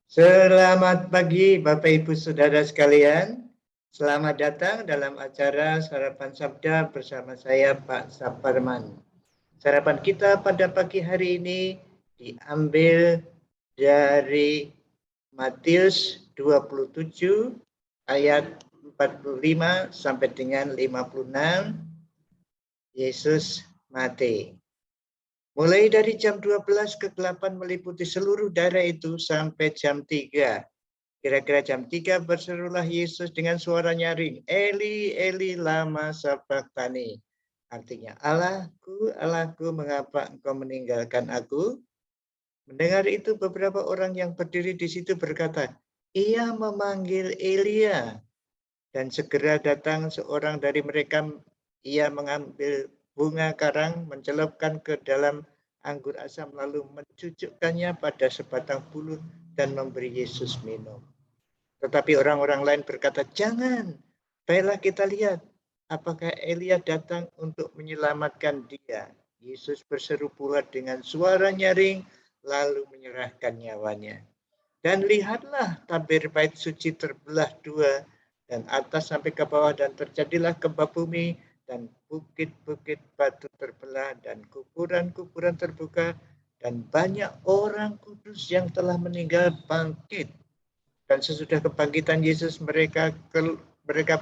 Selamat pagi Bapak Ibu Saudara sekalian. Selamat datang dalam acara Sarapan Sabda bersama saya Pak Saparman. Sarapan kita pada pagi hari ini diambil dari Matius 27 ayat 45 sampai dengan 56. Yesus mati. Mulai dari jam 12 kegelapan meliputi seluruh daerah itu sampai jam 3. Kira-kira jam 3 berserulah Yesus dengan suara nyaring, Eli, Eli, lama sabachthani. Artinya, Allahku, Allahku, mengapa engkau meninggalkan aku? Mendengar itu beberapa orang yang berdiri di situ berkata, ia memanggil Elia. Dan segera datang seorang dari mereka, ia mengambil bunga karang, mencelupkan ke dalam anggur asam, lalu mencucukkannya pada sebatang bulu dan memberi Yesus minum. Tetapi orang-orang lain berkata, jangan, baiklah kita lihat, apakah Elia datang untuk menyelamatkan dia. Yesus berseru pula dengan suara nyaring, lalu menyerahkan nyawanya. Dan lihatlah, tabir bait suci terbelah dua, dan atas sampai ke bawah, dan terjadilah gempa bumi, dan bukit-bukit batu terbelah, dan kuburan-kuburan terbuka, dan banyak orang kudus yang telah meninggal bangkit. Dan sesudah kebangkitan Yesus, mereka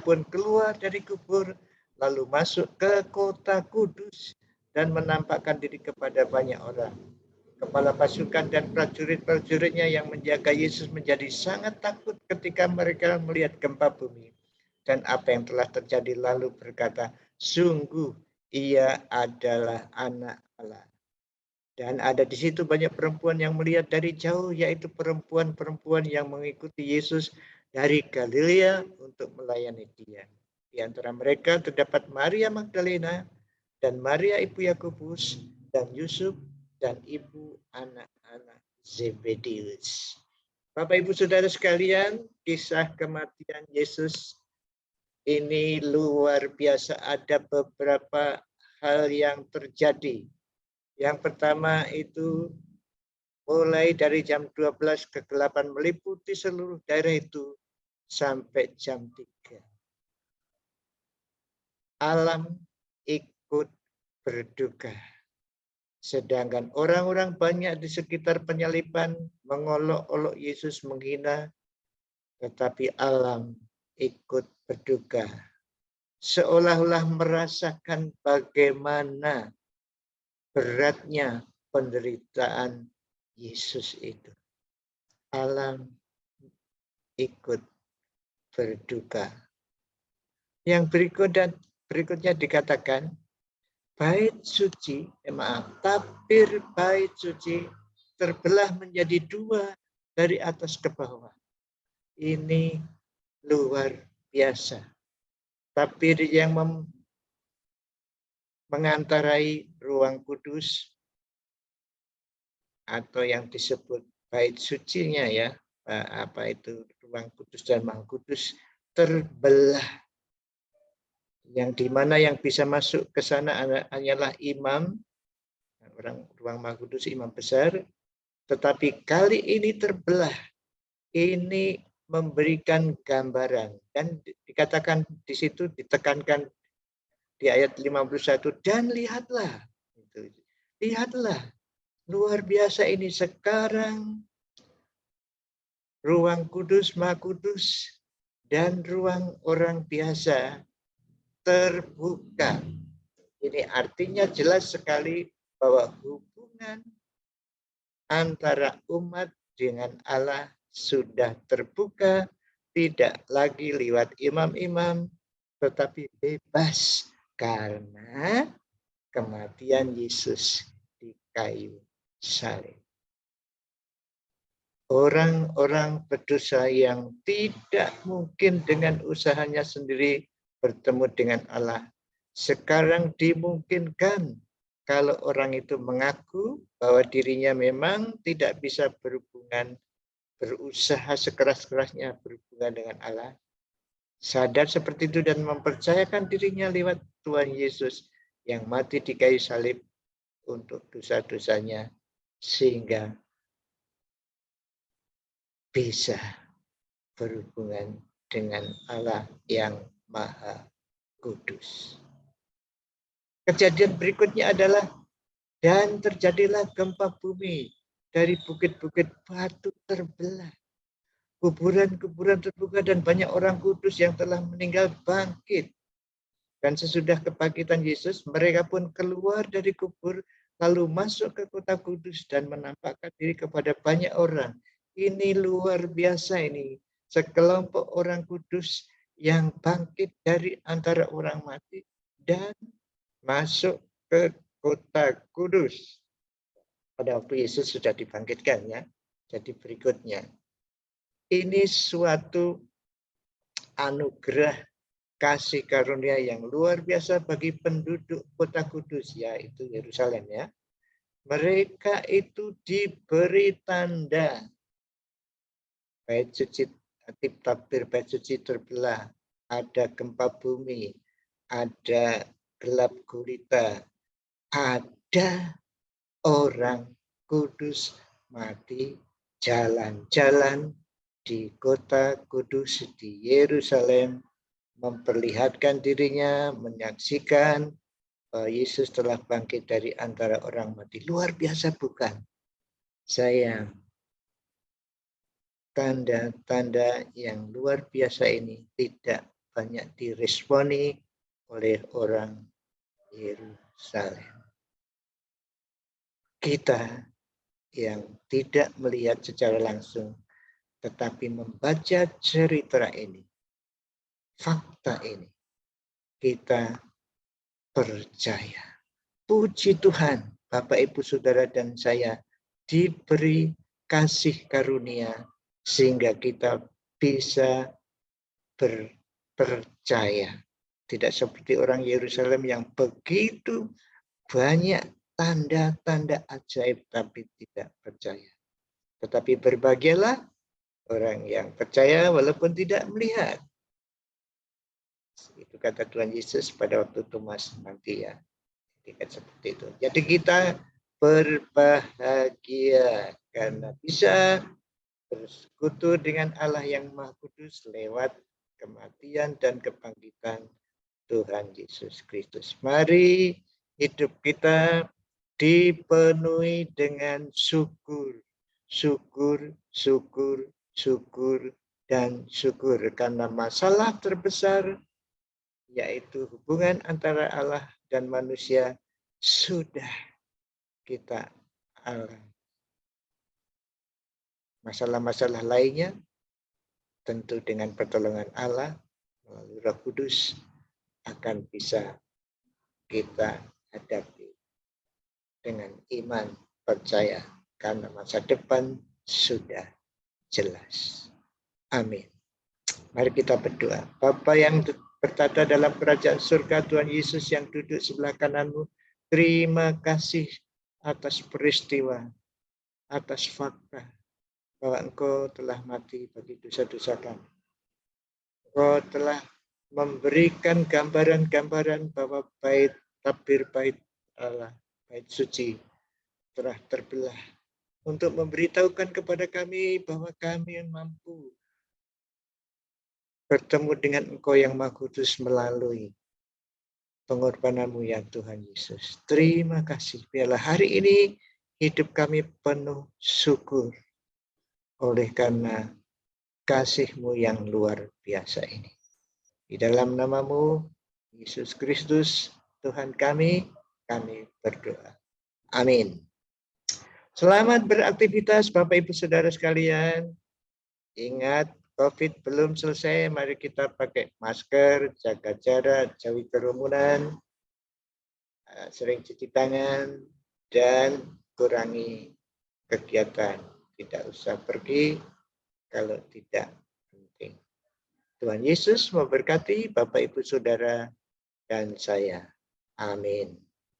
pun keluar dari kubur, lalu masuk ke kota kudus, dan menampakkan diri kepada banyak orang. Kepala pasukan dan prajurit-prajuritnya yang menjaga Yesus menjadi sangat takut ketika mereka melihat gempa bumi dan apa yang telah terjadi, lalu berkata, sungguh ia adalah anak Allah. Dan ada di situ banyak perempuan yang melihat dari jauh, yaitu perempuan-perempuan yang mengikuti Yesus dari Galilea untuk melayani dia. Di antara mereka terdapat Maria Magdalena dan Maria ibu Yakobus dan Yusuf dan ibu anak-anak Zebedeus. Bapak Ibu Saudara sekalian, kisah kematian Yesus ini luar biasa. Ada beberapa hal yang terjadi. Yang pertama itu mulai dari jam 12 kegelapan meliputi seluruh daerah itu sampai jam 3. Alam ikut berduka. Sedangkan orang-orang banyak di sekitar penyaliban mengolok-olok Yesus, menghina, tetapi alam ikut berduka. Seolah-olah merasakan bagaimana beratnya penderitaan Yesus itu. Alam ikut berduka. Yang berikutnya dikatakan, tabir bait suci terbelah menjadi dua dari atas ke bawah. Ini luar biasa. Tabir yang mengantarai ruang kudus atau yang disebut bait sucinya ya, apa itu ruang kudus dan maha kudus terbelah. Yang dimana yang bisa masuk ke sana hanyalah imam, ruang maha kudus imam besar, tetapi kali ini terbelah. Ini memberikan gambaran dan dikatakan di situ, ditekankan di ayat 51, dan lihatlah, lihatlah, luar biasa ini sekarang ruang kudus, maha kudus, dan ruang orang biasa terbuka. Ini artinya jelas sekali bahwa hubungan antara umat dengan Allah sudah terbuka, tidak lagi lewat imam-imam, tetapi bebas karena kematian Yesus di kayu salib. Orang-orang berdosa yang tidak mungkin dengan usahanya sendiri bertemu dengan Allah, sekarang dimungkinkan kalau orang itu mengaku bahwa dirinya memang tidak bisa berusaha sekeras-kerasnya berhubungan dengan Allah, sadar seperti itu dan mempercayakan dirinya lewat Tuhan Yesus yang mati di kayu salib untuk dosa-dosanya, sehingga bisa berhubungan dengan Allah yang Maha Kudus. Kejadian berikutnya adalah, dan terjadilah gempa bumi, dari bukit-bukit batu terbelah, kuburan-kuburan terbuka, dan banyak orang kudus yang telah meninggal bangkit. Dan sesudah kebangkitan Yesus, mereka pun keluar dari kubur, lalu masuk ke kota kudus dan menampakkan diri kepada banyak orang. Ini luar biasa ini. Sekelompok orang kudus yang bangkit dari antara orang mati dan masuk ke kota kudus. Pada waktu Yesus sudah dibangkitkan ya. Jadi berikutnya. Ini suatu anugerah kasih karunia yang luar biasa bagi penduduk kota kudus, yaitu Yerusalem ya. Mereka itu diberi tanda. Bait suci, tabir bait suci terbelah, ada gempa bumi, ada gelap gulita, ada orang kudus mati jalan-jalan di kota kudus di Yerusalem, memperlihatkan dirinya, menyaksikan bahwa Yesus telah bangkit dari antara orang mati. Luar biasa bukan? Sayang, tanda-tanda yang luar biasa ini tidak banyak diresponi oleh orang Yerusalem. Kita yang tidak melihat secara langsung, tetapi membaca cerita ini, fakta ini, kita percaya. Puji Tuhan, Bapak, Ibu, Saudara, dan saya diberi kasih karunia sehingga kita bisa percaya. Tidak seperti orang Yerusalem yang begitu banyak tanda-tanda ajaib tapi tidak percaya. Tetapi berbahagialah orang yang percaya walaupun tidak melihat. Itu kata Tuhan Yesus pada waktu Thomas nanti ya. Seperti itu. Jadi kita berbahagia karena bisa bersekutu dengan Allah yang Maha Kudus lewat kematian dan kebangkitan Tuhan Yesus Kristus. Mari hidup kita dipenuhi dengan syukur, syukur, syukur, syukur, dan syukur. Karena masalah terbesar, yaitu hubungan antara Allah dan manusia, sudah kita alami. Masalah-masalah lainnya, tentu dengan pertolongan Allah, melalui Roh Kudus, akan bisa kita hadapi dengan iman, percaya, karena masa depan sudah jelas. Amin. Mari kita berdoa. Bapa yang bertata dalam kerajaan surga, Tuhan Yesus yang duduk sebelah kananmu, terima kasih atas peristiwa, atas fakta, bahwa Engkau telah mati bagi dosa-dosa kami. Engkau telah memberikan gambaran-gambaran bahwa bait tabir bait Allah, bait suci, telah terbelah untuk memberitahukan kepada kami bahwa kami yang mampu bertemu dengan Engkau yang Maha Kudus melalui pengorbananmu ya Tuhan Yesus. Terima kasih. Biarlah hari ini hidup kami penuh syukur oleh karena kasih-Mu yang luar biasa ini. Di dalam nama-Mu, Yesus Kristus, Tuhan kami berdoa. Amin. Selamat beraktivitas Bapak Ibu Saudara sekalian. Ingat, COVID belum selesai, mari kita pakai masker, jaga jarak, jauhi kerumunan, sering cuci tangan, dan kurangi kegiatan. Tidak usah pergi kalau tidak penting. Tuhan Yesus memberkati Bapak Ibu Saudara dan saya. Amin.